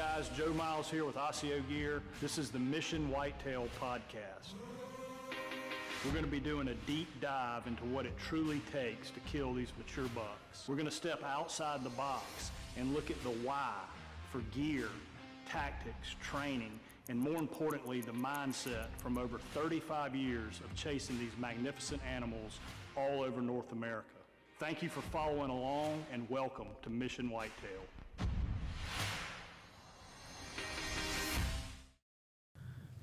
guys, Joe Miles here with Osseo Gear. This is the Mission Whitetail podcast. We're going to be doing a deep dive into what it truly takes to kill these mature bucks. We're going to step outside the box and look at the why for gear, tactics, training, and more importantly, the mindset from over 35 years of chasing these magnificent animals all over North America. Thank you for following along and welcome to Mission Whitetail.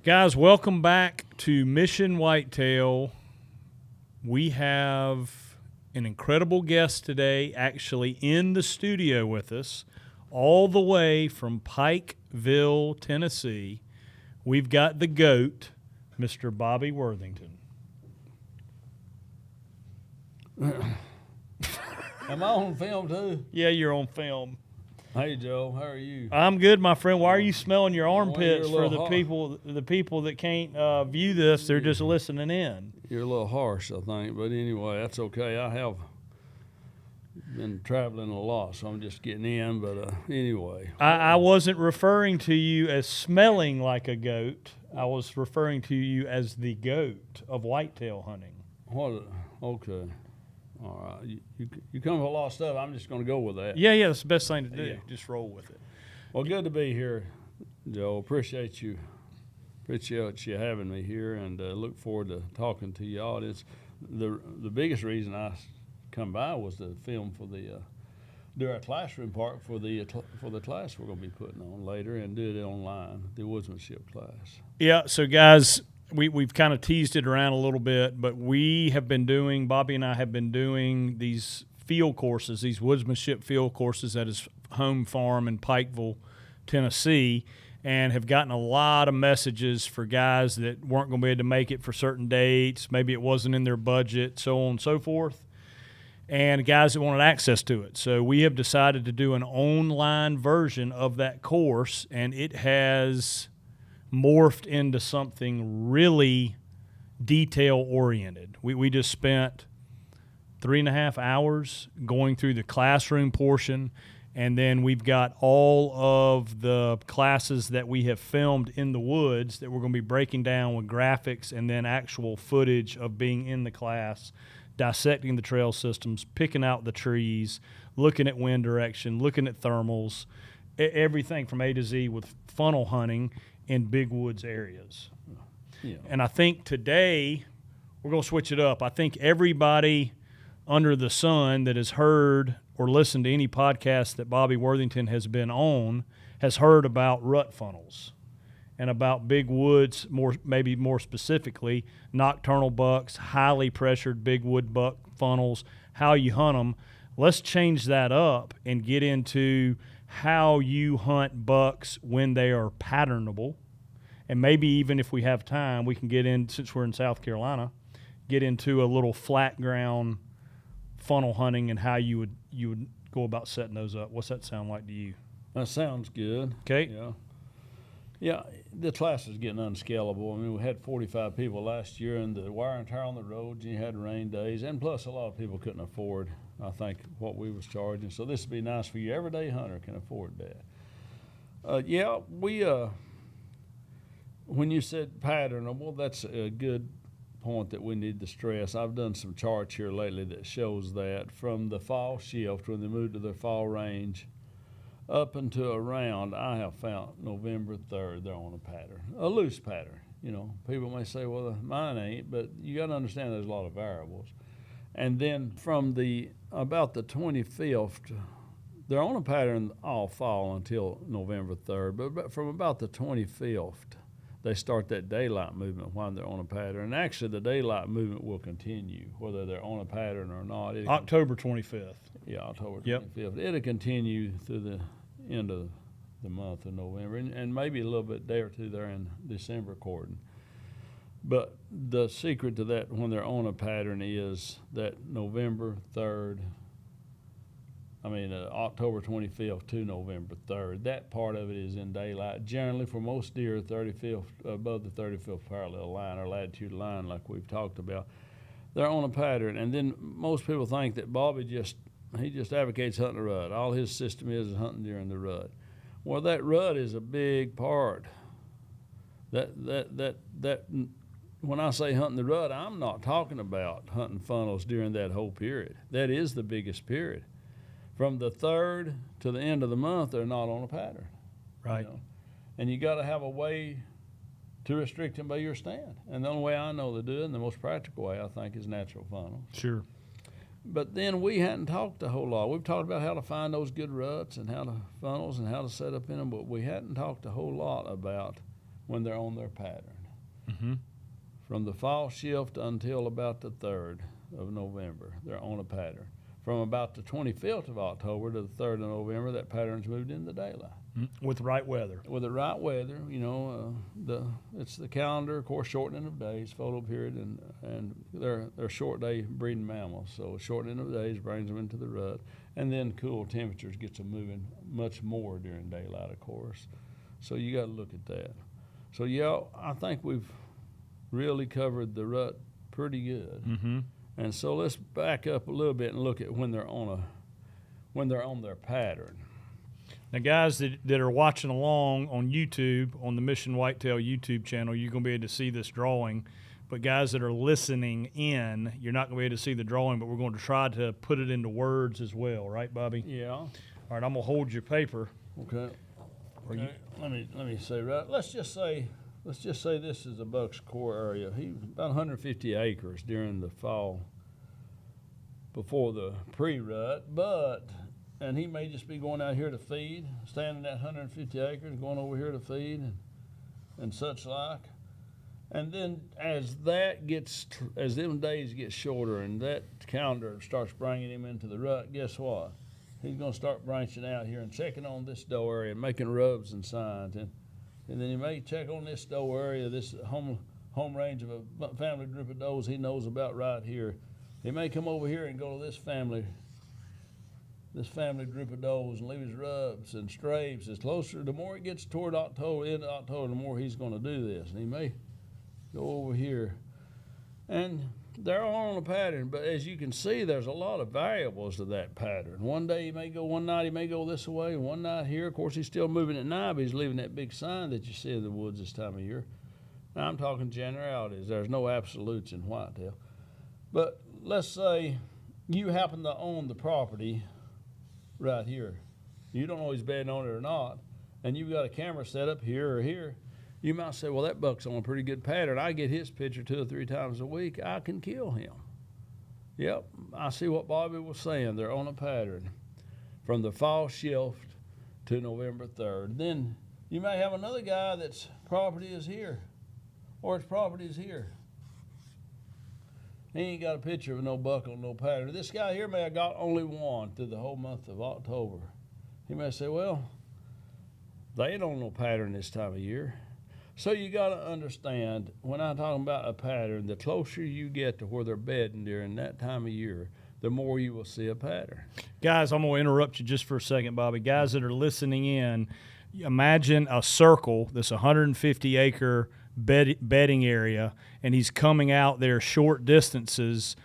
Guys, welcome back to Mission Whitetail. We have an incredible guest today, actually in the studio with us, all the way from Pikeville, Tennessee. We've got the GOAT, Mr. Bobby Worthington. Am I on film too? Yeah, you're on film. Hey Joe, how are you? I'm good, my friend. Why are you smelling your armpits Well, for the people that can't view this? They're just listening in. You're a little harsh, I think, but anyway, that's okay. I have been traveling a lot, so I'm just getting in. But anyway, I wasn't referring to you as smelling like a goat. I was referring to you as the GOAT of whitetail hunting. what? Okay, all right. You come with a lot of stuff. I'm just going to go with that. Yeah, that's the best thing to do. Yeah. Just roll with it. Well, good to be here, Joe. Appreciate you having me here, and look forward to talking to you audience. The biggest reason I come by was to film for do our classroom part for the class we're going to be putting on later, and do it online, the Woodsmanship Class. Yeah, so guys, we've kind of teased it around a little bit, but Bobby and I have been doing these field courses, these woodsmanship field courses at his home farm in Pikeville, Tennessee, and have gotten a lot of messages for guys that weren't going to be able to make it for certain dates. Maybe it wasn't in their budget, so on and so forth, and guys that wanted access to it. So we have decided to do an online version of that course, and it has morphed into something really detail-oriented. We just spent 3.5 hours going through the classroom portion, and then we've got all of the classes that we have filmed in the woods that we're going to be breaking down with graphics and then actual footage of being in the class, dissecting the trail systems, picking out the trees, looking at wind direction, looking at thermals, everything from A to Z with funnel hunting in big woods areas. Yeah. And I think today we're going to switch it up. I think everybody under the sun that has heard or listened to any podcast that Bobby Worthington has been on has heard about rut funnels and about big woods, maybe more specifically, nocturnal bucks, highly pressured big wood buck funnels, how you hunt them. Let's change that up and get into how you hunt bucks when they are patternable. And maybe even if we have time, we can get in, since we're in South Carolina, get into a little flat ground funnel hunting and how you would go about setting those up. What's that sound like to you? That sounds good. Okay. Yeah, the class is getting unscalable. I mean, we had 45 people last year, and the wear and tear on the roads, and you had rain days, and plus a lot of people couldn't afford, I think, what we was charging. So this would be nice for you. Everyday hunter can afford that. When you said patternable, that's a good point that we need to stress. I've done some charts here lately that shows that from the fall shift, when they moved to their fall range, up until around, I have found November 3rd, they're on a pattern, a loose pattern. You know, people may say, well, mine ain't, but you got to understand there's a lot of variables. And then from about the 25th, they're on a pattern all fall until November 3rd, but from about the 25th, they start that daylight movement while they're on a pattern. And actually, the daylight movement will continue, whether they're on a pattern or not. October 25th. Yeah, October 25th. Yep. It'll continue through the end of the month of November, and maybe a little bit day or two there in December according. But the secret to that when they're on a pattern is that October 25th to November 3rd, that part of it is in daylight. Generally, for most deer, above the 35th parallel line or latitude line, like we've talked about, they're on a pattern. And then most people think that Bobby just advocates hunting the rut. All his system is hunting during the rut. Well, that rut is a big part. That when I say hunting the rut, I'm not talking about hunting funnels during that whole period. That is the biggest period. From the 3rd to the end of the month, they're not on a pattern. Right. You know? And you got to have a way to restrict them by your stand. And the only way I know to do it, and the most practical way, I think, is natural funnel. Sure. But then we hadn't talked a whole lot. We've talked about how to find those good ruts and how to funnels and how to set up in them, but we hadn't talked a whole lot about when they're on their pattern. Mm-hmm. From the fall shift until about the 3rd of November, they're on a pattern. From about the 25th of October to the 3rd of November, that pattern's moved into daylight. With right weather. With the right weather, you know, it's the calendar, of course, shortening of days, photo period, and they're short day breeding mammals, so shortening of days brings them into the rut, and then cool temperatures gets them moving much more during daylight, of course. So you got to look at that. So yeah, I think we've really covered the rut pretty good. Mm-hmm. And so let's back up a little bit and look at when they're on their pattern. Now, guys that are watching along on YouTube, on the Mission Whitetail YouTube channel, you're going to be able to see this drawing. But guys that are listening in, you're not going to be able to see the drawing, but we're going to try to put it into words as well. Right, Bobby? Yeah. All right, I'm going to hold your paper. Okay. Okay. Let me say, right, let's just say this is a buck's core area. He about 150 acres during the fall before the pre-rut, and he may just be going out here to feed, standing at 150 acres, going over here to feed and such like. And then as them days get shorter and that calendar starts bringing him into the rut, guess what? He's going to start branching out here and checking on this doe area and making rubs and signs. And then he may check on this doe area, this home range of a family group of does he knows about right here. He may come over here and go to this family group of does and leave his rubs and strapes. As closer, the more it gets toward October, end of October, the more he's going to do this. And he may go over here. And they're all on a pattern, but as you can see, there's a lot of variables to that pattern. One day he may go, one night he may go this way, one night here. Of course, he's still moving at night, but he's leaving that big sign that you see in the woods this time of year. Now, I'm talking generalities. There's no absolutes in whitetail. But let's say you happen to own the property right here. You don't know he's bedding on it or not, and you've got a camera set up here or here. You might say, well, that buck's on a pretty good pattern. I get his picture 2 or 3 times a week. I can kill him. Yep, I see what Bobby was saying. They're on a pattern from the fall shift to November 3rd. Then you may have another guy that's property is here, or his property is here. He ain't got a picture of no buck on no pattern. This guy here may have got only one through the whole month of October. He may say, well, they ain't on no pattern this time of year. So you got to understand, when I'm talking about a pattern, the closer you get to where they're bedding during that time of year, the more you will see a pattern. Guys, I'm going to interrupt you just for a second, Bobby. Guys that are listening in, imagine a circle, this 150-acre bedding area, and he's coming out there short distances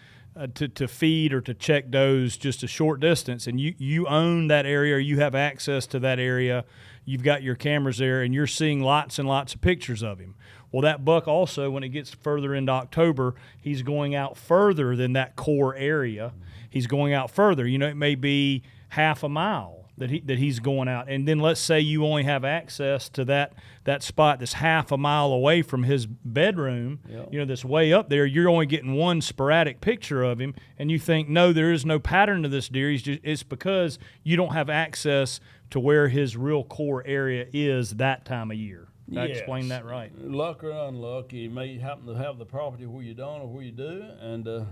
to feed or to check does just a short distance, and you own that area, or you have access to that area. You've got your cameras there, and you're seeing lots and lots of pictures of him. Well, that buck also, when it gets further into October, he's going out further than that core area. He's going out further. You know, it may be half a mile that he's going out. And then let's say you only have access to that spot that's half a mile away from his bedroom, Yep. You know, that's way up there. You're only getting one sporadic picture of him, and you think, no, there is no pattern to this deer. It's because you don't have access to where his real core area is that time of year. Did I explain that right? Luck or unluck, you may happen to have the property where you don't or where you do, and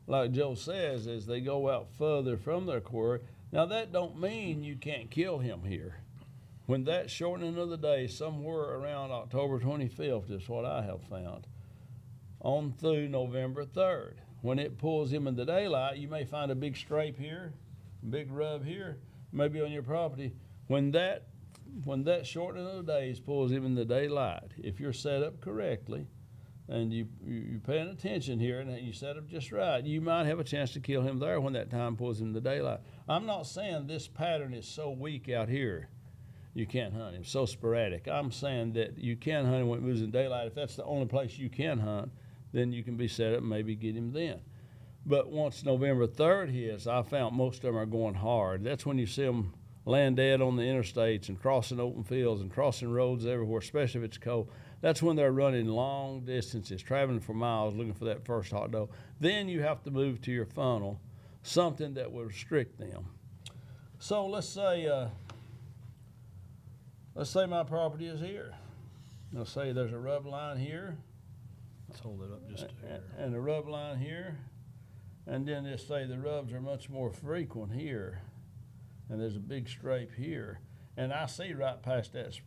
like Joe says, as they go out further from their core. Now, that don't mean you can't kill him here. When that shortening of the day, somewhere around October 25th is what I have found, on through November 3rd. When it pulls him in the daylight, you may find a big scrape here, a big rub here, maybe on your property. When that shortening of the days pulls him in the daylight, if you're set up correctly, and you're paying attention here and you set up just right, you might have a chance to kill him there when that time pulls him in the daylight. I'm not saying this pattern is so weak out here you can't hunt him. So sporadic. I'm saying that you can hunt him when it moves in daylight. If that's the only place you can hunt, then you can be set up and maybe get him then. But once November 3rd hits, I found most of them are going hard. That's when you see them laying dead on the interstates and crossing open fields and crossing roads everywhere, especially if it's cold. That's when they're running long distances, traveling for miles, looking for that first hot doe. Then you have to move to your funnel, something that will restrict them. So let's say my property is here. Let's say there's a rub line here. Let's hold it up just here. And a rub line here. And then let's say the rubs are much more frequent here. And there's a big scrape here. And I see right past that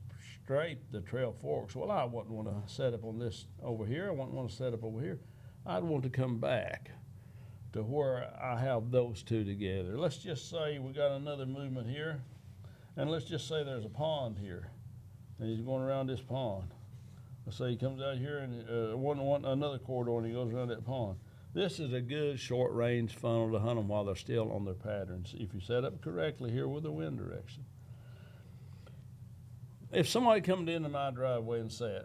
scrape the trail forks. Well, I wouldn't want to set up on this over here. I wouldn't want to set up over here. I'd want to come back to where I have those two together. Let's just say we got another movement here. And let's just say there's a pond here. And he's going around this pond. Let's say he comes out here and another corridor and he goes around that pond. This is a good short range funnel to hunt them while they're still on their patterns, if you set up correctly here with the wind direction. If somebody comes into my driveway and sat,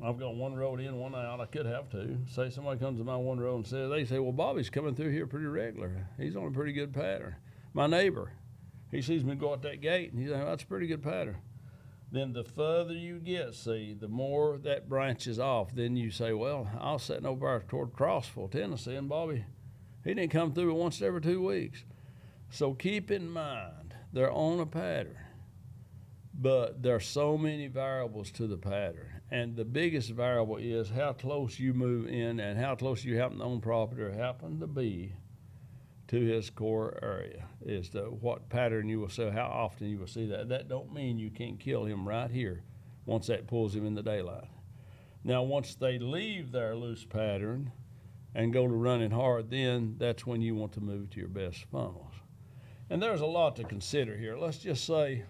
I've got one road in, one out, I could have two. Say somebody comes to my one road and says, they say, well, Bobby's coming through here pretty regular. He's on a pretty good pattern. My neighbor, he sees me go out that gate and he's like, that's a pretty good pattern. Then the further you get, see, the more that branches off. Then you say, well, I was sitting over there toward Crossville, Tennessee, and Bobby, he didn't come through once every 2 weeks. So keep in mind, they're on a pattern, but there are so many variables to the pattern. And the biggest variable is how close you move in and how close you happen to own property or happen to be to his core area is what pattern you will see, how often you will see that. That don't mean you can't kill him right here once that pulls him in the daylight. Now, once they leave their loose pattern and go to running hard, then that's when you want to move to your best funnels. And there's a lot to consider here. Let's just say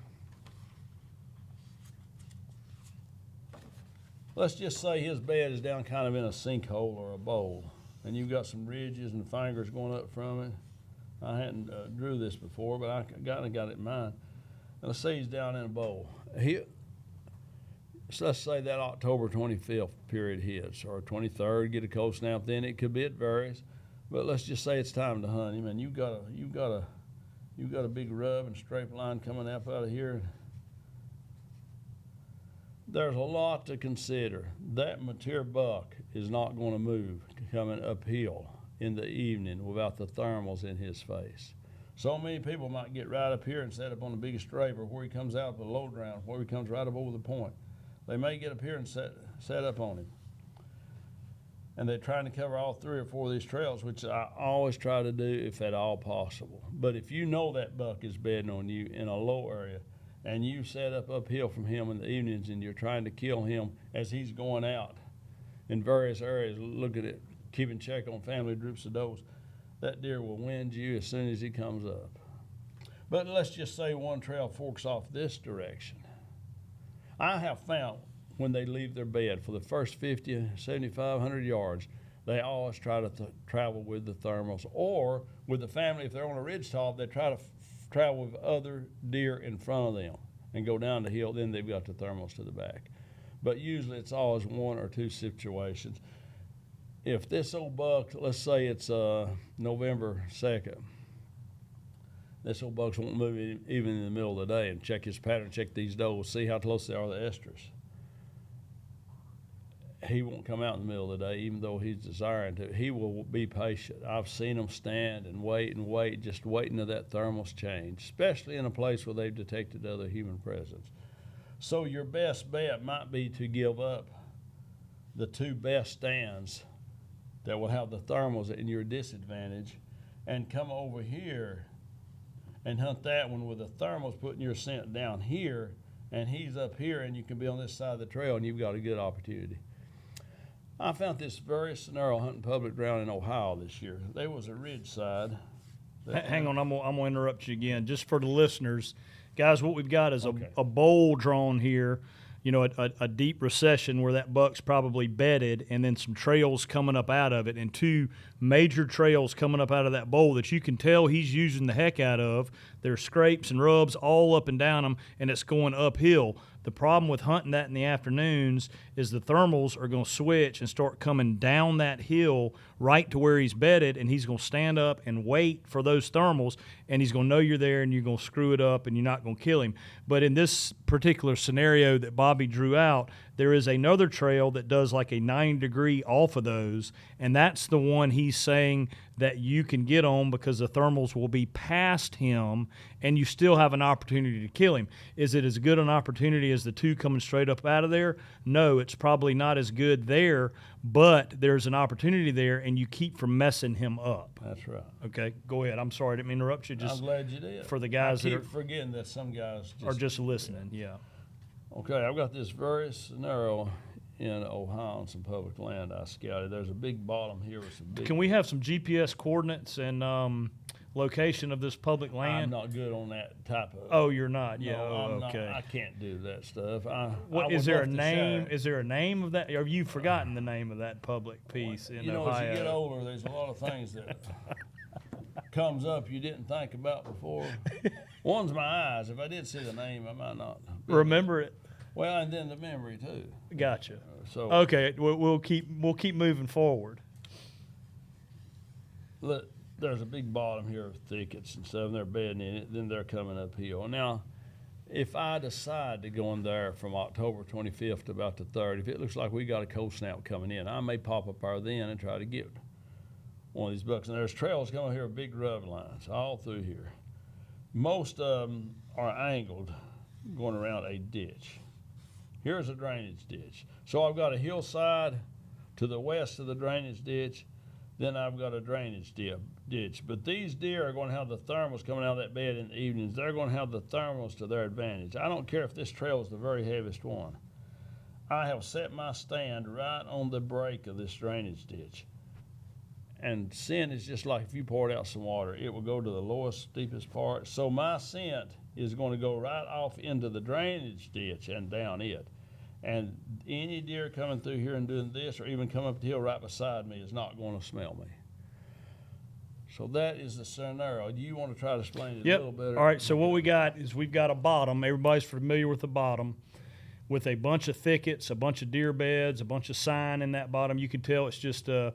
his bed is down kind of in a sinkhole or a bowl, and you've got some ridges and fingers going up from it. I hadn't drew this before, but I got it in mind. And let's say he's down in a bowl. So let's say that October 25th period hits, or 23rd, get a cold snap. Then it could be, it varies, but let's just say it's time to hunt him, and you've got a big rub and scrape line coming up out of here. There's a lot to consider. That mature buck is not going to move coming uphill in the evening without the thermals in his face. So many people might get right up here and set up on the biggest scrape, or where he comes out with a low ground, where he comes right up over the point. They may get up here and set up on him. And they're trying to cover all 3 or 4 of these trails, which I always try to do if at all possible. But if you know that buck is bedding on you in a low area, and you set up uphill from him in the evenings and you're trying to kill him as he's going out in various areas, look at it, keeping check on family groups of does, that deer will wind you as soon as he comes up. But let's just say one trail forks off this direction. I have found when they leave their bed for the first 50, 75, 100 yards, they always try to travel with the thermals, or with the family, if they're on a ridge top, they try to travel with other deer in front of them and go down the hill, then they've got the thermals to the back. But usually it's always 1 or 2 situations. If this old buck, let's say it's November 2nd, this old buck won't move even in the middle of the day, and check his pattern, check these does, see how close they are to the estrus. He won't come out in the middle of the day, even though he's desiring to. He will be patient. I've seen him stand and wait, just waiting till that thermals change, especially in a place where they've detected other human presence. So your best bet might be to give up the 2 best stands that will have the thermals in your disadvantage and come over here and hunt that one with the thermals putting your scent down here, and he's up here, and you can be on this side of the trail, and you've got a good opportunity. I found this very scenario hunting public ground in Ohio this year. There was a ridge side. Hang on, I'm gonna interrupt you again, just for the listeners. Guys, what we've got is a bowl drawn here, you know, a deep recession where that buck's probably bedded, and then some trails coming up out of it, and 2 major trails coming up out of that bowl that you can tell he's using the heck out of. There's scrapes and rubs all up and down them, and it's going uphill. The problem with hunting that in the afternoons is the thermals are going to switch and start coming down that hill right to where he's bedded, and he's going to stand up and wait for those thermals, and he's going to know you're there, and you're going to screw it up, and you're not going to kill him. But in this particular scenario that Bobby drew out, there is another trail that does like a 90-degree off of those, and that's the one he's saying that you can get on because the thermals will be past him and you still have an opportunity to kill him. Is it as good an opportunity as the two coming straight up out of there? No, it's probably not as good there, but there's an opportunity there, and you keep from messing him up. That's right. Okay, go ahead. I'm sorry, I didn't mean to interrupt you. I'm glad you did. For the guys that are forgetting that some guys are just listening. Yeah. Okay, I've got this very scenario in Ohio on some public land I scouted. There's a big bottom here with some big... Can we have some GPS coordinates and location of this public land? I'm not good on that type of... Oh, you're not? Yeah, no, okay. I can't do that stuff. Is there a name? Is there a name of that? Have you forgotten the name of that public piece in Ohio? As you get older, there's a lot of things that comes up you didn't think about before. One's my eyes. If I did see the name, I might not remember it. Well, and then the memory too. Gotcha. So okay, we'll keep moving forward. Look, there's a big bottom here of thickets and stuff, and they're bedding in it. Then they're coming uphill. Now, if I decide to go in there from October 25th to about the 3rd, if it looks like we got a cold snap coming in, I may pop up there then and try to get one of these bucks. And there's trails coming here, big rub lines all through here. Most of them are angled, going around a ditch. Here's a drainage ditch. So I've got a hillside to the west of the drainage ditch. Then I've got a drainage ditch. But these deer are going to have the thermals coming out of that bed in the evenings. They're going to have the thermals to their advantage. I don't care if this trail is the very heaviest one. I have set my stand right on the break of this drainage ditch. And scent is just like if you poured out some water, it will go to the lowest, steepest part. So my scent is going to go right off into the drainage ditch and down it. And any deer coming through here and doing this, or even coming up the hill right beside me, is not going to smell me. So that is the scenario. Do you want to try to explain it a little better? All right, so what we got is we've got a bottom. Everybody's familiar with the bottom, with a bunch of thickets, a bunch of deer beds, a bunch of sign in that bottom. You can tell it's just a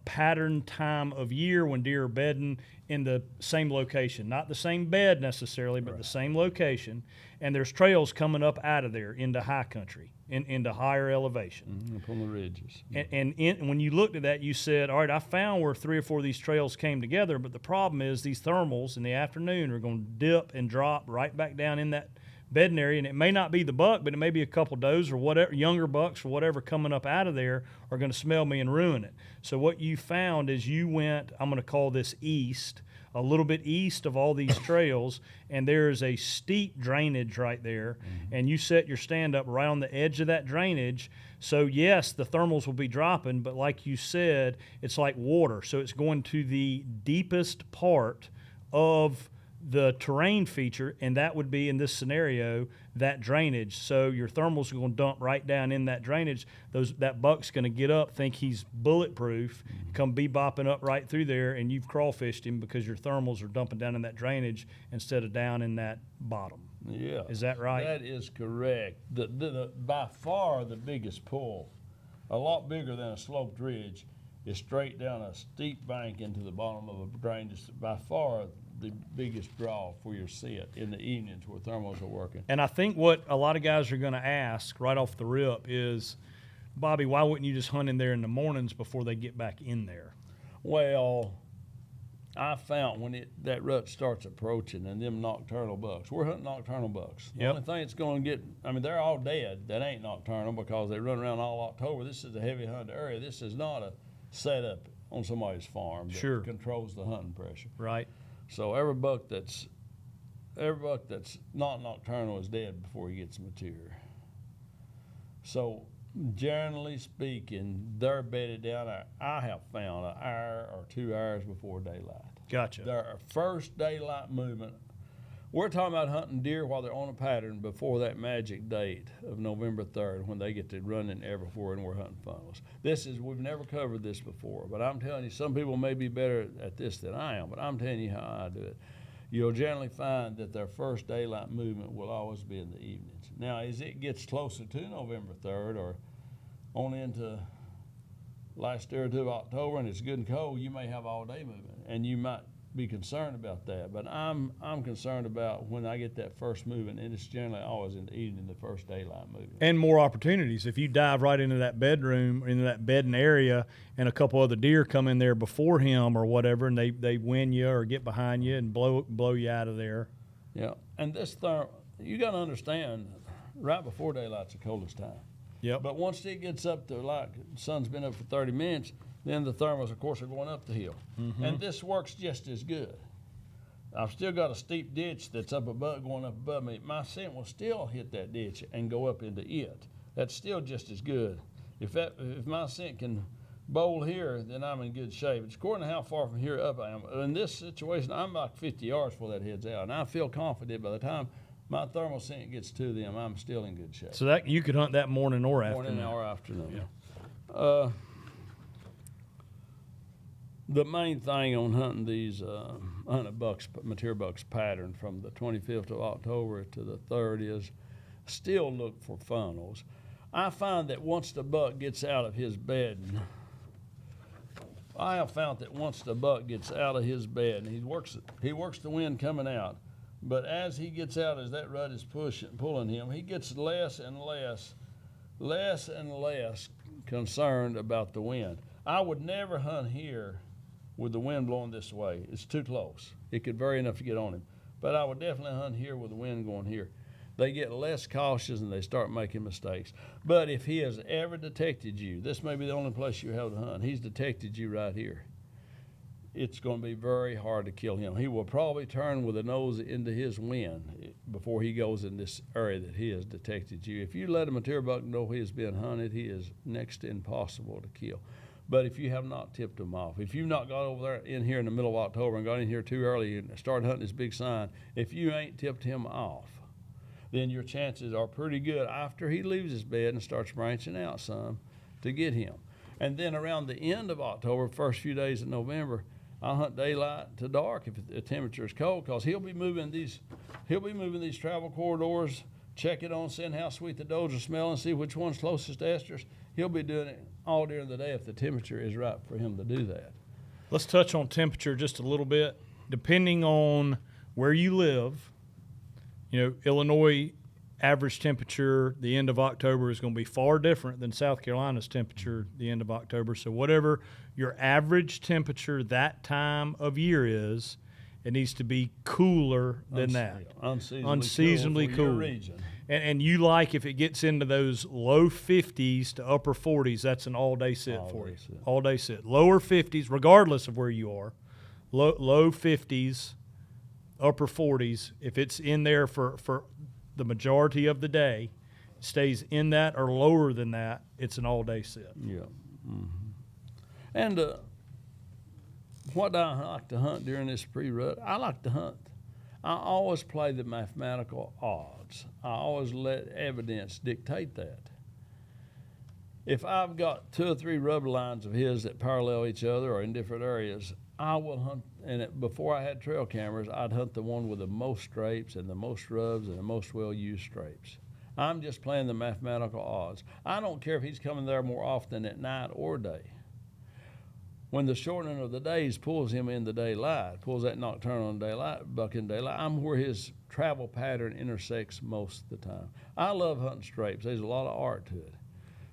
pattern time of year when deer are bedding in the same location. Not the same bed necessarily, but the same location. And there's trails coming up out of there into high country, into higher elevation. Up on the ridges. And when you looked at that, you said, all right, I found where 3 or 4 of these trails came together, but the problem is these thermals in the afternoon are going to dip and drop right back down in that bedding area, and it may not be the buck, but it may be a couple does or whatever, younger bucks or whatever coming up out of there are going to smell me and ruin it. So what you found is you went, I'm going to call this east, a little bit east of all these trails, and there is a steep drainage right there, and you set your stand up right on the edge of that drainage. So yes, the thermals will be dropping, but like you said, it's like water. So it's going to the deepest part of the terrain feature, and that would be in this scenario that drainage. So your thermals are going to dump right down in that drainage. That buck's going to get up, think he's bulletproof, come bebopping up right through there, and you've crawfished him because your thermals are dumping down in that drainage instead of down in that bottom. Yeah, is that right? That is correct. By far the biggest pull, a lot bigger than a sloped ridge, is straight down a steep bank into the bottom of a drainage. By far the biggest draw for your sit in the evenings where thermals are working. And I think what a lot of guys are going to ask right off the rip is, Bobby, why wouldn't you just hunt in there in the mornings before they get back in there? Well, I found when that rut starts approaching and them nocturnal bucks, we're hunting nocturnal bucks. The only thing that's going to get, they're all dead that ain't nocturnal because they run around all October. This is a heavy hunted area. This is not a setup on somebody's farm that controls the hunting pressure. Right. So every buck that's not nocturnal is dead before he gets mature. So generally speaking, they're bedded down. I have found an hour or 2 hours before daylight. Gotcha. Their first daylight movement We're talking about hunting deer while they're on a pattern before that magic date of November 3rd when they get to running everywhere and we're hunting funnels. We've never covered this before, but I'm telling you, some people may be better at this than I am, but I'm telling you how I do it. You'll generally find that their first daylight movement will always be in the evenings. Now, as it gets closer to November 3rd or on into last third of October and it's good and cold, you may have all day movement, and you might be concerned about that. But I'm concerned about when I get that first movement, and it's generally always in the evening, the first daylight movement. And more opportunities. If you dive right into that bedroom, into that bedding area, and a couple other deer come in there before him or whatever, and they win you or get behind you and blow you out of there. Yeah, and this you got to understand, right before daylight's the coldest time. Yep. But once it gets up to like the sun's been up for 30 minutes, then the thermals, of course, are going up the hill. Mm-hmm. And this works just as good. I've still got a steep ditch that's up above, going up above me. My scent will still hit that ditch and go up into it. That's still just as good. If my scent can bowl here, then I'm in good shape. It's according to how far from here up I am. In this situation, I'm like 50 yards before that heads out, and I feel confident by the time my thermal scent gets to them, I'm still in good shape. So that you could hunt that morning or afternoon. Morning or afternoon. Yeah. The main thing on hunting these hunted bucks, mature bucks pattern from the 25th of October to the 3rd is still look for funnels. I find that once the buck gets out of his bed, and he works the wind coming out, but as he gets out, as that rut is pulling him, he gets less and less concerned about the wind. I would never hunt here with the wind blowing this way. It's too close. It could vary enough to get on him. But I would definitely hunt here with the wind going here. They get less cautious and they start making mistakes. But if he has ever detected you, this may be the only place you have to hunt. He's detected you right here. It's going to be very hard to kill him. He will probably turn with a nose into his wind before he goes in this area that he has detected you. If you let a mature buck know he is being hunted, he is next to impossible to kill. But if you have not tipped him off, if you've not got over there in here in the middle of October and got in here too early and started hunting this big sign, if you ain't tipped him off, then your chances are pretty good after he leaves his bed and starts branching out some to get him. And then around the end of October, first few days of November, I'll hunt daylight to dark if the temperature is cold, because he'll be moving these travel corridors, checking on, seeing how sweet the does are smelling, see which one's closest to estrus. He'll be doing it all during the day if the temperature is right for him to do that. Let's touch on temperature just a little bit. Depending on where you live, Illinois average temperature the end of October is going to be far different than South Carolina's temperature the end of October. So whatever your average temperature that time of year is, it needs to be cooler than that. Unseasonably cool. Region. And you like, if it gets into those low 50s to upper 40s, that's an all-day sit for you. All-day sit. Lower 50s, regardless of where you are. Low 50s, upper 40s. If it's in there for the majority of the day, stays in that or lower than that, it's an all-day sit. Yeah. Mm-hmm. And what do I like to hunt during this pre-rut? I like to hunt. I always play the mathematical odds. I always let evidence dictate that. If I've got 2 or 3 rub lines of his that parallel each other or in different areas, I will hunt. And before I had trail cameras, I'd hunt the one with the most strapes and the most rubs and the most well-used strapes. I'm just playing the mathematical odds. I don't care if he's coming there more often at night or day. When the shortening of the days pulls him in the daylight, pulls that nocturnal buck in daylight, I'm where his travel pattern intersects most of the time. I love hunting strapes. There's a lot of art to it.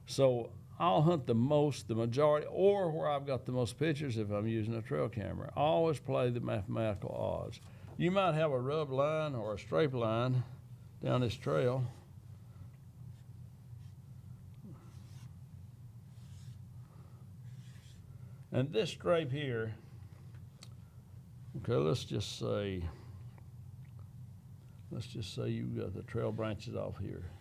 So I'll hunt the majority, or where I've got the most pictures if I'm using a trail camera. I always play the mathematical odds. You might have a rub line or a strape line down this trail. And this strape here, okay, let's just say you've got the trail branches off here.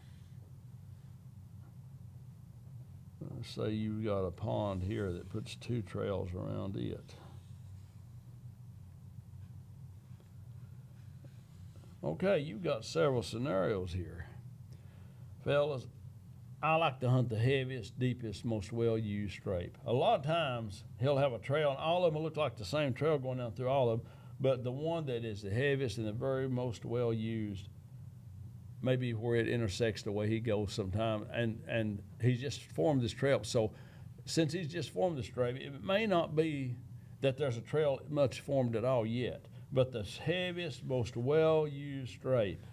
Let's say you've got a pond here that puts 2 trails around it. Okay, you've got several scenarios here. Fellas, I like to hunt the heaviest, deepest, most well-used scrape. A lot of times, he'll have a trail, and all of them will look like the same trail going down through all of them, but the one that is the heaviest and the very most well-used, maybe where it intersects the way he goes sometime, and he's just formed this trail. So since he's just formed this trail, it may not be that there's a trail much formed at all yet, but the heaviest, most well-used scrape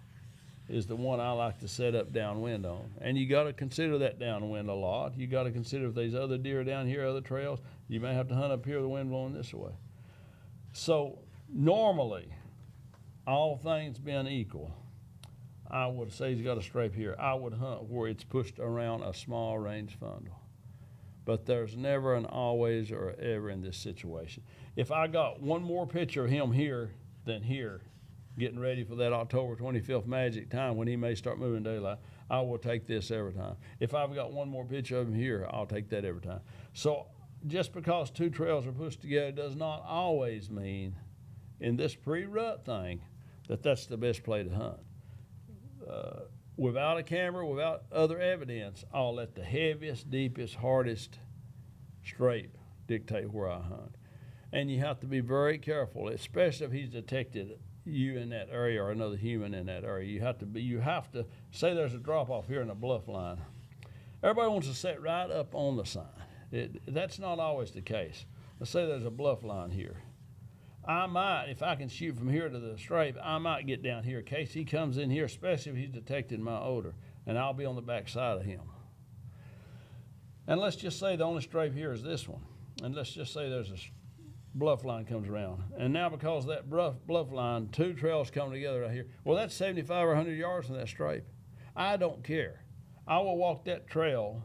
is the one I like to set up downwind on. And you got to consider that downwind a lot. You got to consider if there's other deer down here, other trails, you may have to hunt up here, the wind blowing this way. So normally, all things being equal, I would say he's got a scrape here. I would hunt where it's pushed around a small range fundal. But there's never an always or ever in this situation. If I got one more picture of him here than here, getting ready for that October 25th magic time when he may start moving daylight, I will take this every time. If I've got one more picture of him here, I'll take that every time. So just because two trails are pushed together does not always mean, in this pre-rut thing, that that's the best play to hunt. Without a camera, without other evidence, I'll let the heaviest, deepest, hardest scrape dictate where I hunt. And you have to be very careful, especially if he's detected you in that area or another human in that area. You have to say there's a drop off here in a bluff line. Everybody wants to set right up on the sign. That's not always the case. Let's say there's a bluff line here. I might, if I can shoot from here to the scrape, I might get down here in case he comes in here, especially if he's detected my odor, and I'll be on the back side of him. And let's just say the only scrape here is this one. And let's just say there's a bluff line comes around. And now because of that bluff line, two trails come together right here. Well, that's 75 or 100 yards from that scrape. I don't care. I will walk that trail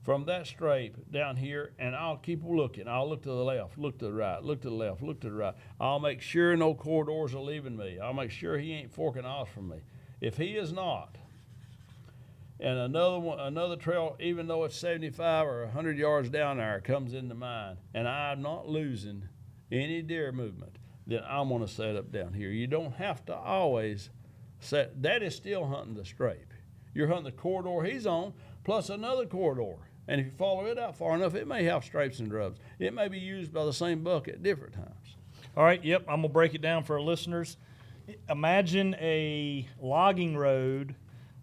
from that scrape down here, and I'll keep looking. I'll look to the left, look to the right, look to the left, look to the right. I'll make sure no corridors are leaving me. I'll make sure he ain't forking off from me. If he is not, and another trail, even though it's 75 or 100 yards down there, comes into mine, and I'm not losing any deer movement, then I'm going to set up down here. You don't have to always set. That is still hunting the scrape. You're hunting the corridor he's on, plus another corridor. And if you follow it out far enough, it may have scrapes and drubs. It may be used by the same buck at different times. All right, yep, I'm going to break it down for our listeners. Imagine a logging road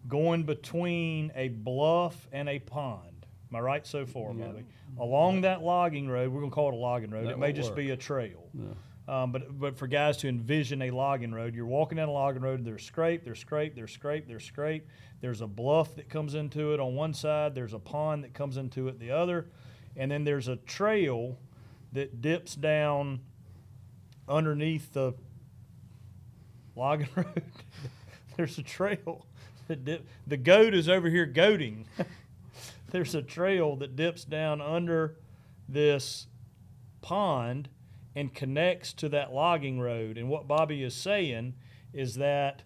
going between a bluff and a pond. Am I right so far, Bobby? Along that logging road, we're going to call it a logging road. It may just be a trail. Yeah. But for guys to envision a logging road, you're walking down a logging road, there's scrape, there's scrape, there's scrape, there's scrape. There's a bluff that comes into it on one side, there's a pond that comes into it the other, and then there's a trail that dips down underneath the logging road. There's a trail that the goat is over here goating. There's a trail that dips down under this pond and connects to that logging road. And what Bobby is saying is that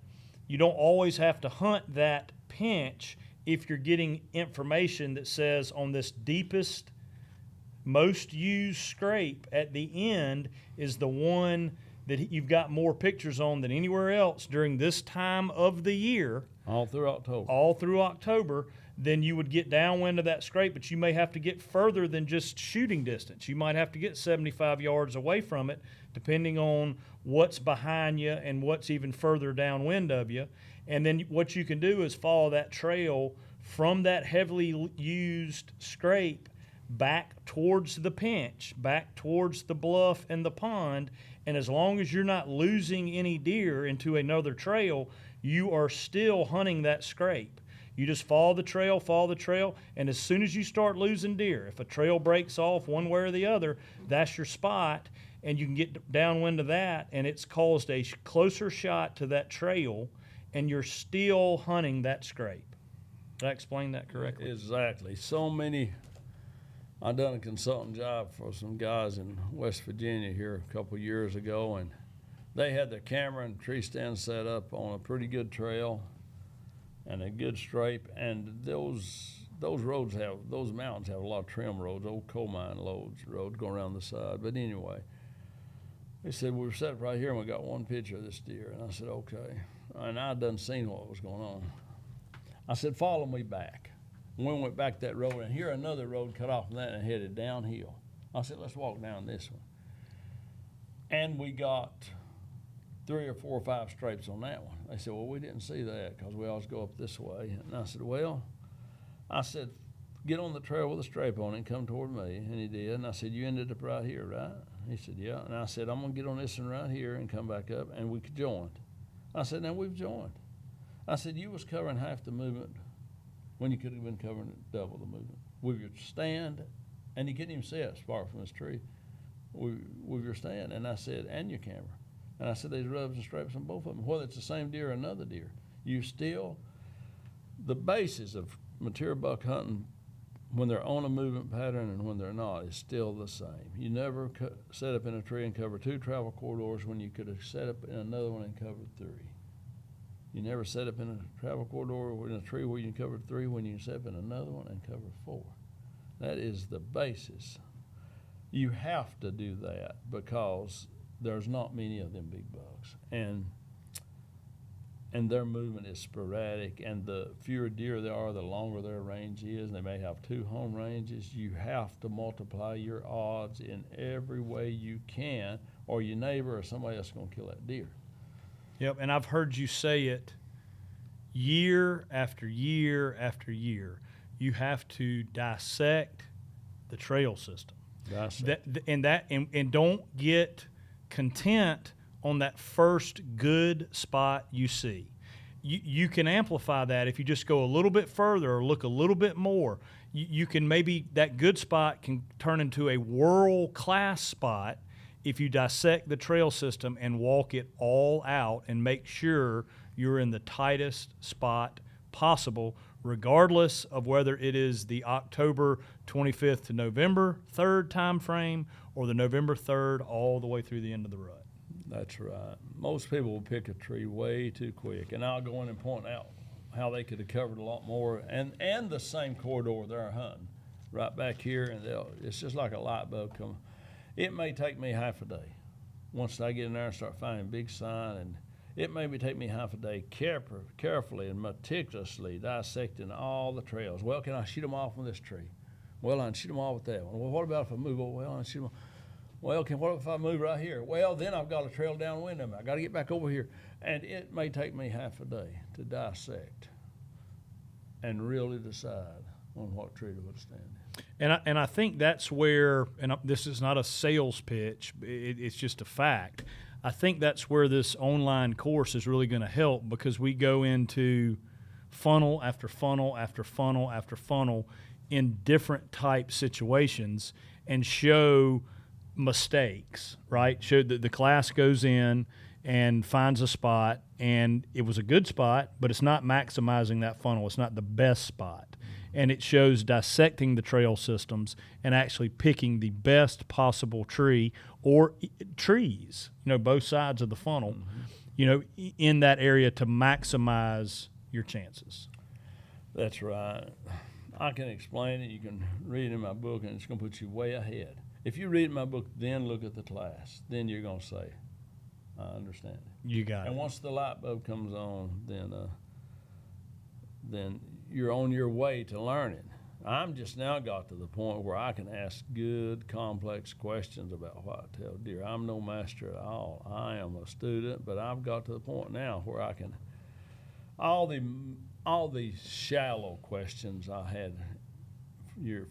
you don't always have to hunt that pinch if you're getting information that says on this deepest, most used scrape at the end is the one that you've got more pictures on than anywhere else during this time of the year. All through October. All through October. Then you would get downwind of that scrape, but you may have to get further than just shooting distance. You might have to get 75 yards away from it, depending on what's behind you and what's even further downwind of you. And then what you can do is follow that trail from that heavily used scrape back towards the pinch, back towards the bluff and the pond. And as long as you're not losing any deer into another trail, you are still hunting that scrape. You just follow the trail, and as soon as you start losing deer, if a trail breaks off one way or the other, that's your spot, and you can get downwind of that, and it's caused a closer shot to that trail, and you're still hunting that scrape. Did I explain that correctly? Exactly. So many. I done a consulting job for some guys in West Virginia here a couple years ago, and they had their camera and tree stand set up on a pretty good trail and a good scrape, and those mountains have a lot of trim roads, old coal mine roads going around the side. But anyway, they said we were set up right here and we got one picture of this deer, and I said okay. and I done seen what was going on. I said, follow me back. We went back that road, and here another road cut off from that and headed downhill. I said, let's walk down this one. And we got 3 or 4 or 5 strapes on that one. They said, well, we didn't see that because we always go up this way. And I said, well, get on the trail with a strape on it and come toward me. And he did. And I said, you ended up right here, right? He said, yeah. And I said, I'm going to get on this one right here and come back up, and we could join. I said, now we've joined. I said, you was covering half the movement when you could have been covering double the movement. With your stand, and you couldn't even see it far from this tree, with your stand. And I said, and your camera. And I said, there's rubs and stripes on both of them, whether it's the same deer or another deer. You still, the basis of material buck hunting, when they're on a movement pattern and when they're not, is still the same. You never set up in a tree and cover 2 travel corridors when you could have set up in another one and covered 3. You never set up in a travel corridor in a tree where you covered 3 when you set up in another one and covered 4. That is the basis. You have to do that because there's not many of them big bucks, and their movement is sporadic, and the fewer deer there are, the longer their range is, and they may have 2 home ranges. You have to multiply your odds in every way you can, or your neighbor or somebody else is going to kill that deer. Yep, and I've heard you say it year after year after year. You have to dissect the trail system. And don't get content on that first good spot you see. You can amplify that if you just go a little bit further or look a little bit more. You can maybe, that good spot can turn into a world-class spot if you dissect the trail system and walk it all out and make sure you're in the tightest spot possible, regardless of whether it is the October 25th to November 3rd time frame or the November 3rd all the way through the end of the rut. That's right. Most people will pick a tree way too quick, and I'll go in and point out how they could have covered a lot more, and the same corridor they're hunting right back here, and it's just like a light bulb coming. It may take me half a day once I get in there and start finding big sign, and it may take me half a day carefully and meticulously dissecting all the trails. Well, can I shoot them off with this tree? Well, I can shoot them off with that one. Well, what about if I move over? Well, I can shoot them off. Well, what if I move right here? Well, then I've got a trail downwind of me. I got to get back over here. And it may take me half a day to dissect and really decide on what tree to withstand. And I think that's where, and this is not a sales pitch, it's just a fact. I think that's where this online course is really going to help, because we go into funnel after funnel after funnel after funnel in different type situations and show mistakes, right? Show that the class goes in and finds a spot, and it was a good spot, but it's not maximizing that funnel. It's not the best spot. And it shows dissecting the trail systems and actually picking the best possible tree or trees, both sides of the funnel, in that area to maximize your chances. That's right. I can explain it. You can read it in my book, and it's going to put you way ahead. If you read my book, then look at the class, then you're going to say, I understand it. You got it. And once the light bulb comes on, then you're on your way to learning. I'm just now got to the point where I can ask good, complex questions about whitetail deer. I'm no master at all. I am a student, but I've got to the point now where I can, all the shallow questions I had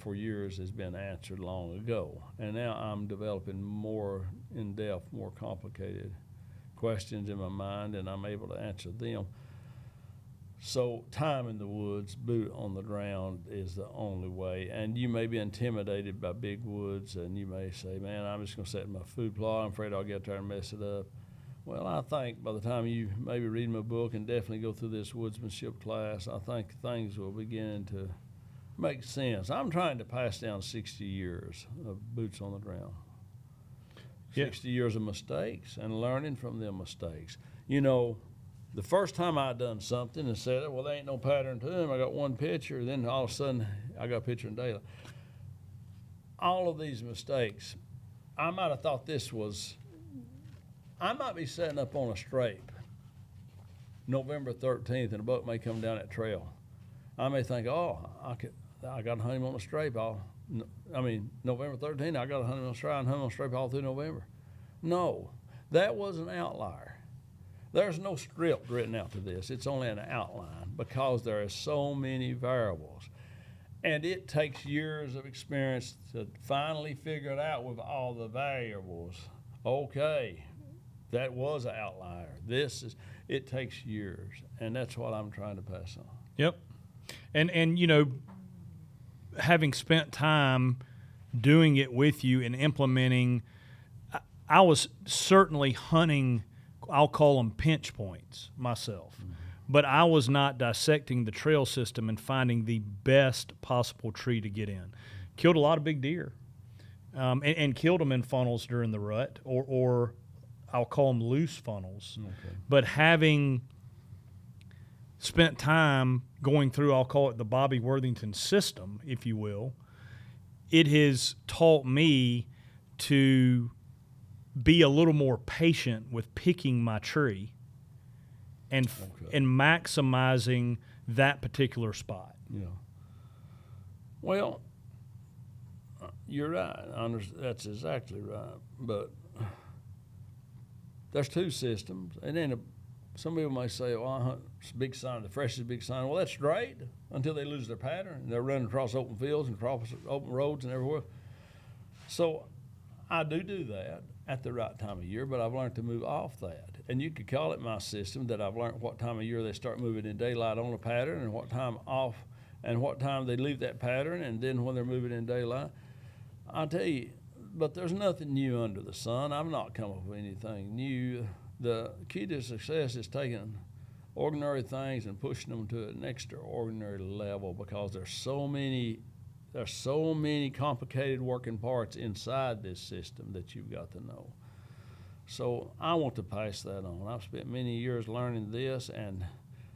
for years has been answered long ago. And now I'm developing more in-depth, more complicated questions in my mind, and I'm able to answer them. So time in the woods, boot on the ground is the only way. And you may be intimidated by big woods, and you may say, man, I'm just going to set my food plot. I'm afraid I'll get there and mess it up. Well, I think by the time you maybe read my book and definitely go through this Woodsmanship class, I think things will begin to make sense. I'm trying to pass down 60 years of boots on the ground. 60 years of mistakes and learning from them mistakes. The first time I done something and said, well, there ain't no pattern to them, I got one picture, then all of a sudden I got a picture in daylight. All of these mistakes, I might have thought I might be setting up on a strape November 13th and a buck may come down that trail, I may think, oh, I got to hunt him on a strape November 13th, I got to hunt him on a strape and hunt him on a strape all through November. No, that was an outlier. There's no script written out to this. It's only an outline because there are so many variables. And it takes years of experience to finally figure it out with all the variables. Okay, that was an outlier. It takes years, and that's what I'm trying to pass on. Yep. And you know, having spent time doing it with you and implementing, I was certainly hunting, I'll call them pinch points myself. Mm-hmm. But I was not dissecting the trail system and finding the best possible tree to get in. Killed a lot of big deer, and killed them in funnels during the rut, or I'll call them loose funnels. Okay. But having spent time going through, I'll call it the Bobby Worthington system, if you will, it has taught me to be a little more patient with picking my tree and maximizing that particular spot. Yeah. Well, you're right. That's exactly right. But there's two systems, and then some people may say, "Well, I hunt big sign, the freshest big sign." Well, that's great until they lose their pattern and they're running across open fields and across open roads and everywhere. So I do that at the right time of year, but I've learned to move off that. And you could call it my system, that I've learned what time of year they start moving in daylight on a pattern and what time off and what time they leave that pattern, and then when they're moving in daylight. I'll tell you, but there's nothing new under the sun. I've not come up with anything new. The key to success is taking ordinary things and pushing them to an extraordinary level, because there's so many complicated working parts inside this system that you've got to know. So I want to pass that on. I've spent many years learning this, and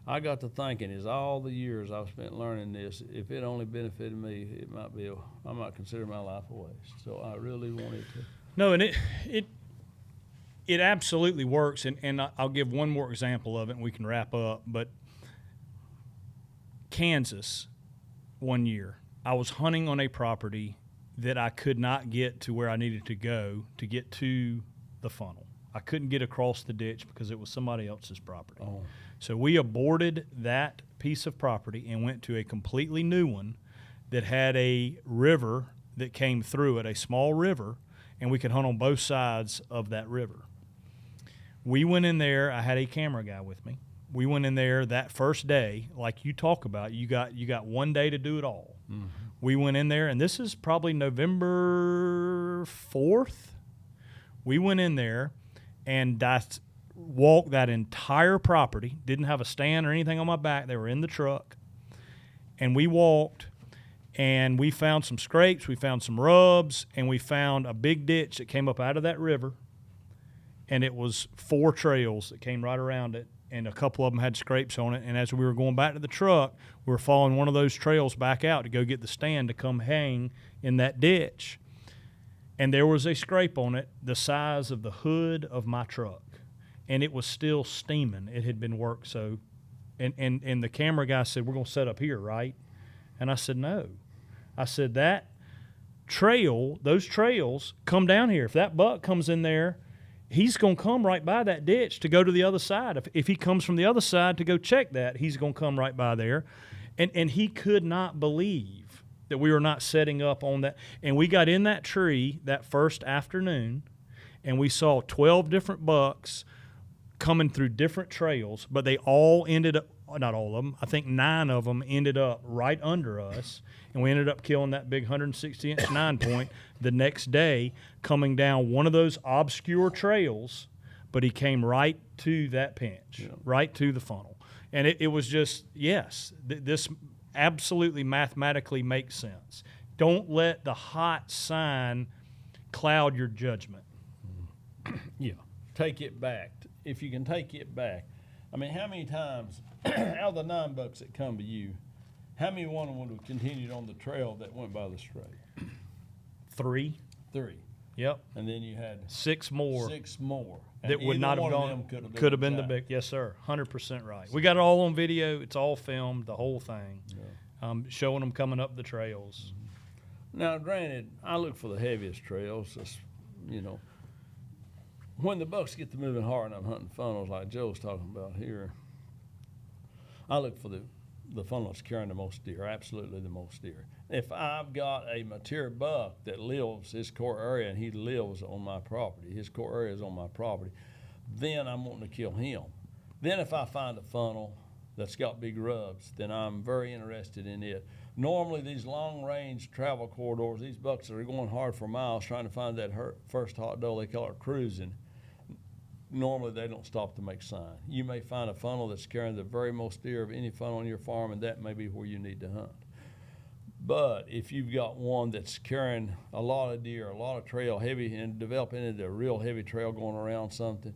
I got to thinking, is all the years I've spent learning this, if it only benefited me, I might consider my life a waste. So I really wanted to. No, and it absolutely works, and I'll give one more example of it, and we can wrap up. But Kansas, one year, I was hunting on a property that I could not get to where I needed to go to get to the funnel. I couldn't get across the ditch because it was somebody else's property. Oh. So we aborted that piece of property and went to a completely new one that had a river that came through it, a small river, and we could hunt on both sides of that river. We went in there. I had a camera guy with me. We went in there that first day, like you talk about. You got one day to do it all. Mm-hmm. We went in there, and this is probably November 4th. We went in there and walked that entire property. Didn't have a stand or anything on my back. They were in the truck. And we walked, and we found some scrapes. We found some rubs, and we found a big ditch that came up out of that river. And it was 4 trails that came right around it, and a couple of them had scrapes on it. And as we were going back to the truck, we were following one of those trails back out to go get the stand to come hang in that ditch. And there was a scrape on it the size of the hood of my truck, and it was still steaming. It had been worked. So, and the camera guy said, "We're going to set up here, right?" And I said, "No." I said, "That trail, those trails come down here. If that buck comes in there, he's going to come right by that ditch to go to the other side. If he comes from the other side to go check that, he's going to come right by there." And he could not believe that we were not setting up on that. And we got in that tree that first afternoon, and we saw 12 different bucks coming through different trails, but they all ended up, not all of them, I think 9 of them ended up right under us, and we ended up killing that big 160-inch 9-point the next day, coming down one of those obscure trails, but he came right to that pinch, yeah, right to the funnel. And it was just, yes, this absolutely mathematically makes sense. Don't let the hot sign cloud your judgment. Yeah. Take it back. If you can take it back. I mean, how many times, out of the 9 bucks that come to you, how many one would have continued on the trail that went by the straight? 3. Yep. And then you had 6 more. 6 more. That would not have gone. Could have been the big. Yes, sir. 100% right. We got it all on video. It's all filmed, the whole thing, showing them coming up the trails. Now, granted, I look for the heaviest trails. Just, you know, when the bucks get to moving hard and I'm hunting funnels like Joe's talking about here, I look for the funnel that's carrying the most deer, absolutely the most deer. If I've got a mature buck that lives his core area and he lives on my property, his core area is on my property, then I'm wanting to kill him. Then if I find a funnel that's got big rubs, then I'm very interested in it. Normally these long-range travel corridors, these bucks that are going hard for miles trying to find that first hot doe, they call it cruising. Normally they don't stop to make sign. You may find a funnel that's carrying the very most deer of any funnel on your farm, and that may be where you need to hunt. But if you've got one that's carrying a lot of deer, a lot of trail, heavy, and developing into a real heavy trail going around something,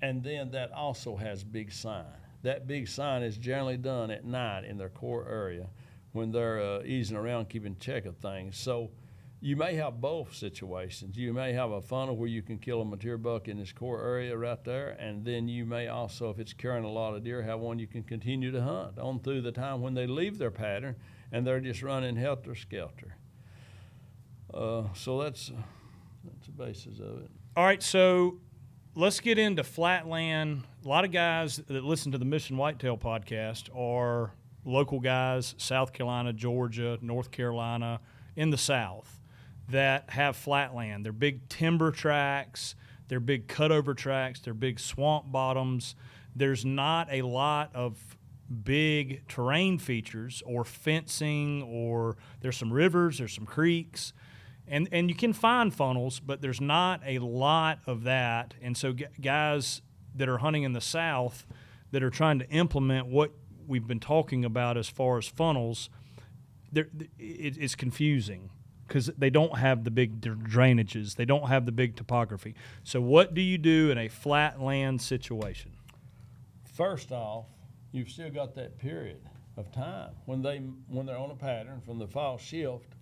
and then that also has big sign. That big sign is generally done at night in their core area when they're easing around keeping check of things. So you may have both situations. You may have a funnel where you can kill a mature buck in this core area right there, and then you may also, if it's carrying a lot of deer, have one you can continue to hunt on through the time when they leave their pattern and they're just running helter-skelter. So that's the basis of it. All right, so let's get into flatland. A lot of guys that listen to the Mission Whitetail podcast are local guys, South Carolina, Georgia, North Carolina, in the South, that have flatland. They're big timber tracks, they're big cutover tracks, they're big swamp bottoms. There's not a lot of big terrain features or fencing, or there's some rivers, there's some creeks, and you can find funnels, but there's not a lot of that. And so guys that are hunting in the South that are trying to implement what we've been talking about as far as funnels, it's confusing because they don't have the big drainages, they don't have the big topography. So what do you do in a flatland situation? First off, you've still got that period of time when they're on a pattern from the fall shift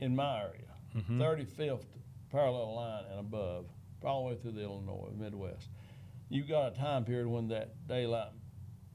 in my area, 35th parallel line and above, all the way through the Illinois, Midwest. You've got a time period when that daylight,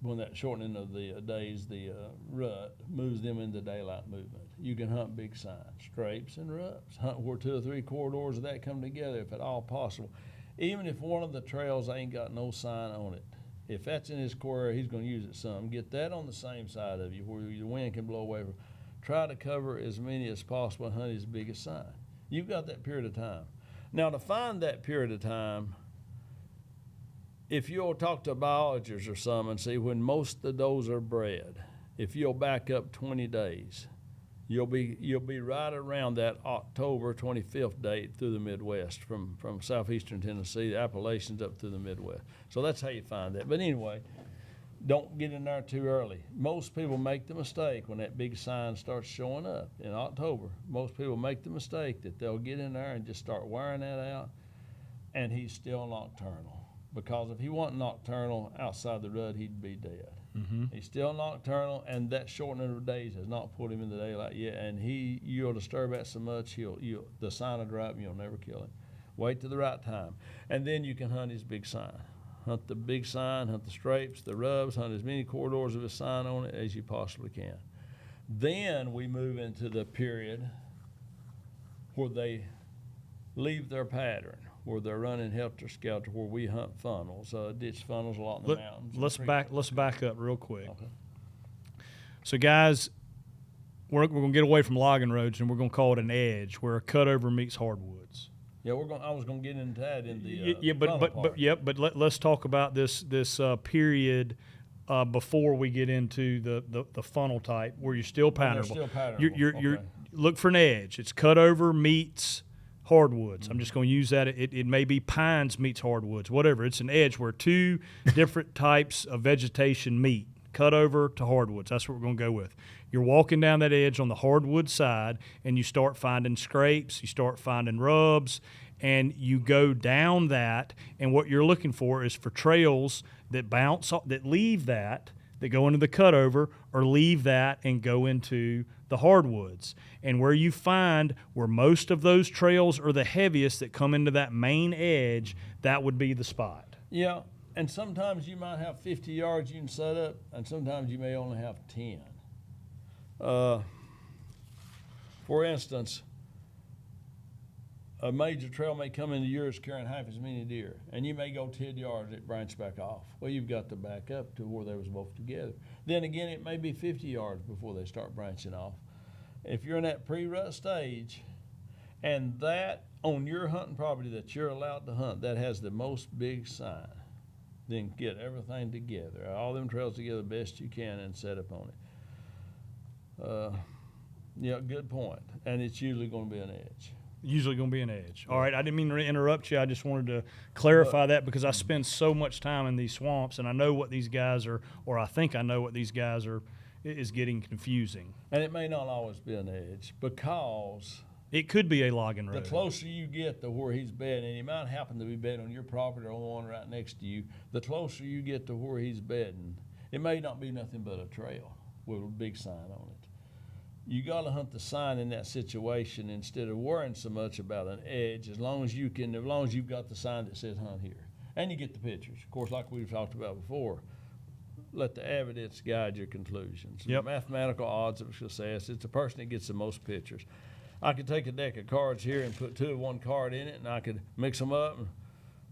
when that shortening of the days, the rut, moves them into daylight movement. You can hunt big signs, scrapes and ruts, hunt where 2 or 3 corridors of that come together if at all possible. Even if one of the trails ain't got no sign on it, if that's in his core area, he's going to use it some. Get that on the same side of you where the wind can blow away from. Try to cover as many as possible and hunt his biggest sign. You've got that period of time. Now, to find that period of time, if you'll talk to biologists or some and see when most of those are bred, if you'll back up 20 days, you'll be right around that October 25th date through the Midwest, from southeastern Tennessee, the Appalachians up through the Midwest. So that's how you find that. But anyway, don't get in there too early. Most people make the mistake when that big sign starts showing up in October. Most people make the mistake that they'll get in there and just start wearing that out, and he's still nocturnal. Because if he wasn't nocturnal outside the rut, he'd be dead. He's still nocturnal, and that shortening of days has not put him in the daylight yet. And you'll disturb that so much, the sign will drop and you'll never kill him. Wait till the right time, and then you can hunt his big sign. Hunt the big sign, hunt the scrapes, the rubs, hunt as many corridors of his sign on it as you possibly can. Then we move into the period where they leave their pattern, where they're running helter-skelter, where we hunt funnels, ditch funnels a lot in the mountains. Let's back up real quick. Okay. So, guys, we're going to get away from logging roads, and we're going to call it an edge, where a cutover meets hardwoods. Yeah, I was going to get into that in the but let's talk about this period before we get into the funnel type, where you're still patternable. You're look for an edge. It's cutover meets hardwoods. I'm just going to use that. It may be pines meets hardwoods, whatever. It's an edge where 2 different types of vegetation meet, cutover to hardwoods. That's what we're going to go with. You're walking down that edge on the hardwood side, and you start finding scrapes, you start finding rubs, and you go down that, and what you're looking for is for trails that bounce off, that leave that that go into the cutover, or leave that and go into the hardwoods. And where you find where most of those trails are the heaviest that come into that main edge, that would be the spot. Yeah, and sometimes you might have 50 yards you can set up, and sometimes you may only have 10. For instance, a major trail may come into yours carrying half as many deer, and you may go 10 yards and it branch back off. Well, you've got to back up to where they was both together. Then again, it may be 50 yards before they start branching off. If you're in that pre-rut stage, and that on your hunting property that you're allowed to hunt, that has the most big sign, then get everything together, all them trails together best you can, and set up on it. Yeah, good point. And it's usually going to be an edge. Usually going to be an edge. All right, I didn't mean to interrupt you. I just wanted to clarify that because I spend so much time in these swamps, and I know what these guys are, or I think I know what these guys are, is getting confusing. And it may not always be an edge, because it could be a logging road. The closer you get to where he's bedding, and he might happen to be bedding on your property or on the one right next to you, the closer you get to where he's bedding, it may not be nothing but a trail with a big sign on it. You got to hunt the sign in that situation instead of worrying so much about an edge, as long as you've got the sign that says hunt here. And you get the pictures. Of course, like we've talked about before, let the evidence guide your conclusions. Yep. The mathematical odds of success, it's the person that gets the most pictures. I could take a deck of cards here and put 2 of one card in it, and I could mix them up and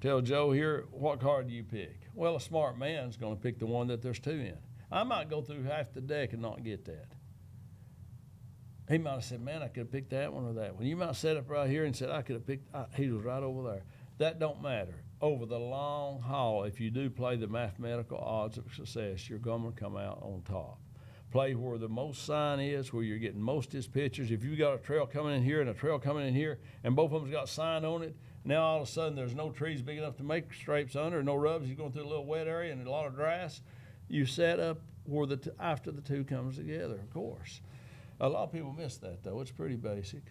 tell Joe here, what card do you pick? Well, a smart man's going to pick the one that there's 2 in. I might go through half the deck and not get that. He might have said, man, I could have picked that one or that one. You might set up right here and said, I could have picked, he was right over there. That don't matter. Over the long haul, if you do play the mathematical odds of success, you're going to come out on top. Play where the most sign is, where you're getting most of his pictures. If you got a trail coming in here and a trail coming in here, and both of them's got sign on it, now all of a sudden there's no trees big enough to make scrapes under, no rubs, you're going through a little wet area and a lot of grass, you set up where after the 2 comes together, of course. A lot of people miss that, though. It's pretty basic.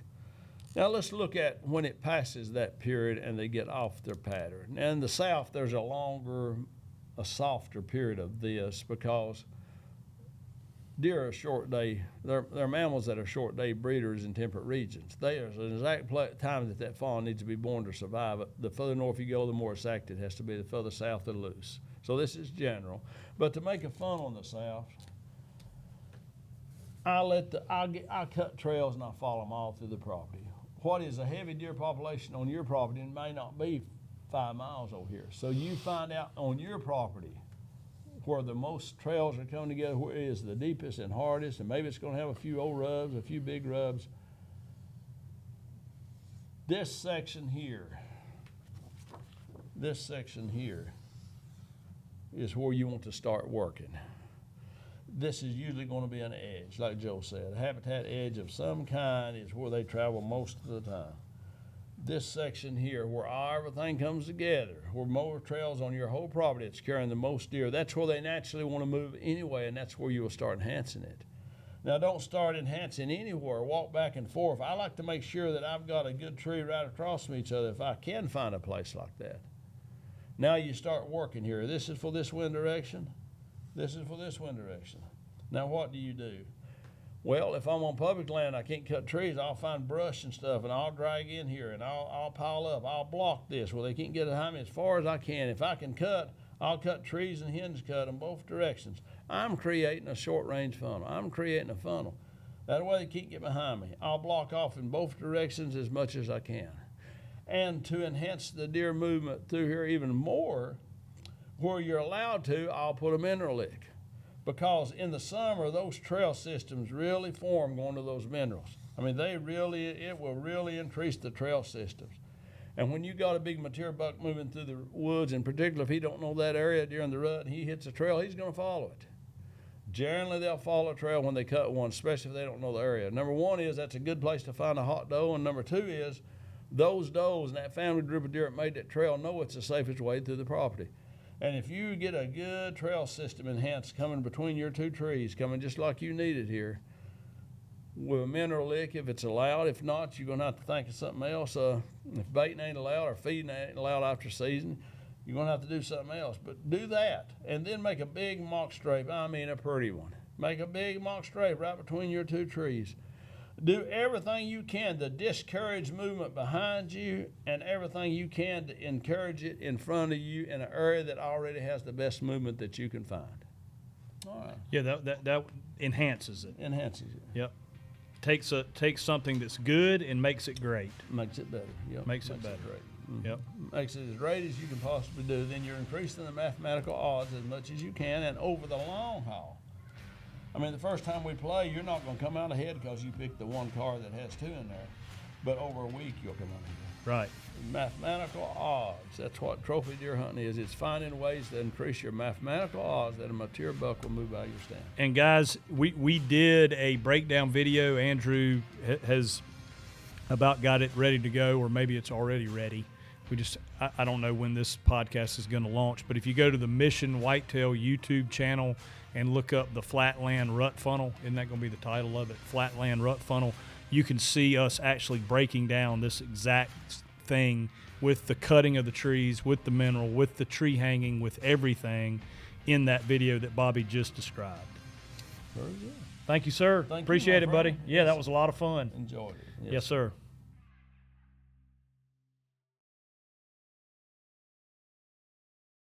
Now let's look at when it passes that period and they get off their pattern. Now in the South, there's a softer period of this, because deer are short day. They're mammals that are short day breeders in temperate regions. There's an exact time that fawn needs to be born to survive. The further north you go, the more it's active it has to be. The further south, the loose. So this is general. But to make a fun on the South, I cut trails and I follow them all through the property. What is a heavy deer population on your property, and may not be 5 miles over here. So you find out on your property where the most trails are coming together, where it is the deepest and hardest, and maybe it's going to have a few old rubs, a few big rubs. This section here is where you want to start working. This is usually going to be an edge, like Joe said. A habitat edge of some kind is where they travel most of the time. This section here, where everything comes together, where more trails on your whole property, it's carrying the most deer, that's where they naturally want to move anyway, and that's where you will start enhancing it. Now, don't start enhancing anywhere. Walk back and forth. I like to make sure that I've got a good tree right across from each other if I can find a place like that. Now you start working here. This is for this wind direction. This is for this wind direction. Now what do you do? Well, if I'm on public land, I can't cut trees. I'll find brush and stuff, and I'll drag in here, and I'll pile up. I'll block this where they can't get behind me as far as I can. If I can cut, I'll cut trees and hinge cut in both directions. I'm creating a short-range funnel. I'm creating a funnel. That way they can't get behind me. I'll block off in both directions as much as I can. And to enhance the deer movement through here even more, where you're allowed to, I'll put a mineral lick. Because in the summer, those trail systems really form going to those minerals. I mean, it will really increase the trail systems. And when you got a big mature buck moving through the woods, in particular, if he don't know that area during the rut and he hits a trail, he's going to follow it. Generally, they'll follow a trail when they cut one, especially if they don't know the area. Number one is that's a good place to find a hot doe, and number two is those does and that family group of deer that made that trail know it's the safest way through the property. And if you get a good trail system enhanced coming between your two trees, coming just like you need it here, with a mineral lick if it's allowed. If not, you're going to have to think of something else. If baiting ain't allowed or feeding ain't allowed after season, you're going to have to do something else. But do that, and then make a big mock scrape. I mean, a pretty one. Make a big mock scrape right between your two trees. Do everything you can to discourage movement behind you, and everything you can to encourage it in front of you in an area that already has the best movement that you can find. All right. Yeah, that enhances it. Enhances it. Yep. Takes something that's good and makes it great. Makes it better. Yep. Makes it better. Great. Mm-hmm. Yep. Makes it as great as you can possibly do. Then you're increasing the mathematical odds as much as you can, and over the long haul. I mean, the first time we play, you're not going to come out ahead because you picked the one card that has 2 in there. But over a week, you'll come out ahead. Right. Mathematical odds. That's what trophy deer hunting is. It's finding ways to increase your mathematical odds that a mature buck will move out of your stand. And guys, we did a breakdown video. Andrew has about got it ready to go, or maybe it's already ready. I don't know when this podcast is going to launch, but if you go to the Mission Whitetail YouTube channel and look up the Flatland Rut Funnel, isn't that going to be the title of it? Flatland Rut Funnel. You can see us actually breaking down this exact thing with the cutting of the trees, with the mineral, with the tree hanging, with everything in that video that Bobby just described. Very good. Thank you, sir. Thank you, Appreciate my it, buddy. friend. Yeah, that was a lot of fun. Enjoyed it. Yes, sir.